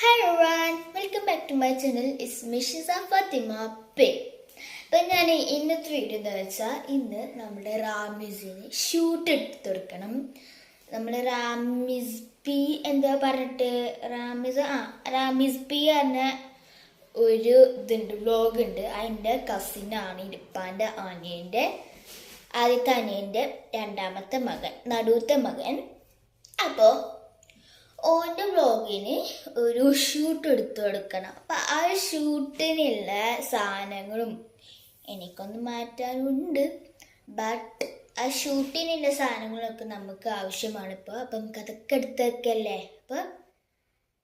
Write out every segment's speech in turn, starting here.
Hi everyone, welcome back to my channel. It's Mishiza Fatima P. അപ്പം ഞാൻ ഇന്നത്തെ video എന്താ വെച്ചാൽ ഇന്ന് നമ്മുടെ റാമിസിന് ഷൂട്ട് എടുത്ത് കൊടുക്കണം. നമ്മൾ റാമിസ് പി എന്താ പറഞ്ഞിട്ട് റാമിസ് പി പറഞ്ഞ ഒരു ഇതുണ്ട്, വ്ലോഗ് ഉണ്ട്. അതിൻ്റെ കസിനാണ് ഇരിപ്പാൻ്റെ അനിയൻ്റെ, ആദ്യത്തെ അനിയൻ്റെ രണ്ടാമത്തെ മകൻ, നടുവത്തെ മകൻ. അപ്പോൾ ഓൻ്റെ വ്ലോഗിന് ഒരു ഷൂട്ട് എടുത്തു കൊടുക്കണം. അപ്പം ആ ഷൂട്ടിനുള്ള സാധനങ്ങളും എനിക്കൊന്ന് മാറ്റാനുണ്ട്. ബട്ട് ആ ഷൂട്ടിനുള്ള സാധനങ്ങളൊക്കെ നമുക്ക് ആവശ്യമാണ് ഇപ്പോൾ. അപ്പം നമുക്ക് അതൊക്കെ എടുത്ത് വെക്കല്ലേ. അപ്പോൾ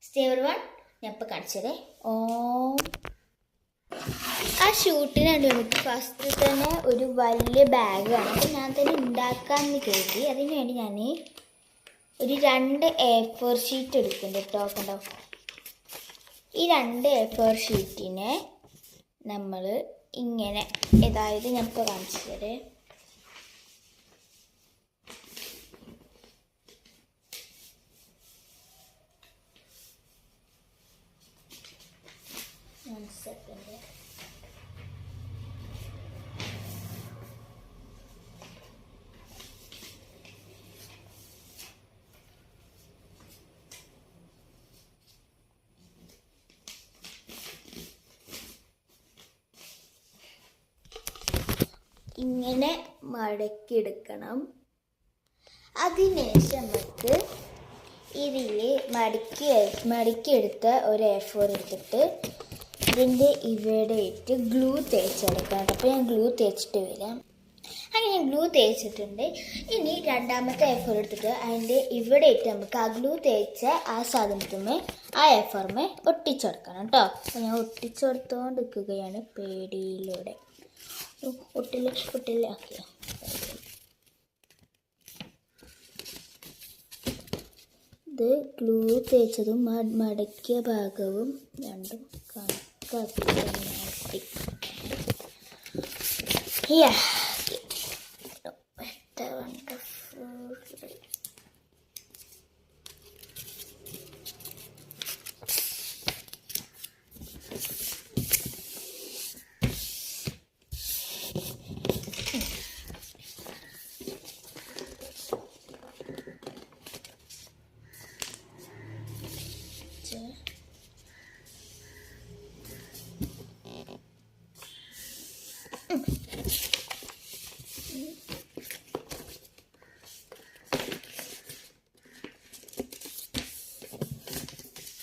സ്റ്റേവർ വൺ ഞാൻ ഇപ്പോൾ കാണിച്ചതേ. ആ ഷൂട്ടിനാണ് നമുക്ക് ഫസ്റ്റ് തന്നെ ഒരു വലിയ ബാഗ് വേണം. അപ്പം ഞാൻ തന്നെ ഉണ്ടാക്കാമെന്ന് കരുതി. അതിന് വേണ്ടി ഞാൻ ഒരു 2 A4 ഷീറ്റ് എടുക്കുന്നുണ്ട് കേട്ടോ. കണ്ടോ, ഈ 2 A4 ഷീറ്റിനെ നമ്മൾ ഇങ്ങനെ, അതായത് ഞാൻ ഇപ്പോൾ കാണിച്ചു തരാം. ഇങ്ങനെ മടക്കിയെടുക്കണം. അതിനുശേഷം നമുക്ക് ഇതിൽ മടക്കിയെടുത്ത ഒരു A4 എടുത്തിട്ട് ഇതിൻ്റെ ഇവിടെ ഇട്ട് ഗ്ലൂ തേച്ചെടുക്കണം. അപ്പോൾ ഞാൻ ഗ്ലൂ തേച്ചിട്ട് വരാം. അങ്ങനെ ഞാൻ ഗ്ലൂ തേച്ചിട്ടുണ്ട്. ഇനി രണ്ടാമത്തെ A4 എടുത്തിട്ട് അതിൻ്റെ ഇവിടെ ഇട്ട് നമുക്ക് ആ ഗ്ലൂ തേച്ച ആ സാധനത്തുമ്മേ ആ A4 ഒട്ടിച്ചെടുക്കണം കേട്ടോ. അപ്പോൾ ഞാൻ ഒട്ടിച്ചെടുത്തുകൊണ്ടിരിക്കുകയാണ് പേടിയിലൂടെ. ഒട്ടില്ല ഓക്കെ. ഇത് ഗ്ലൂ തേച്ചതും മടക്കിയ ഭാഗവും രണ്ടും കണക്കാക്കി ഒട്ടി.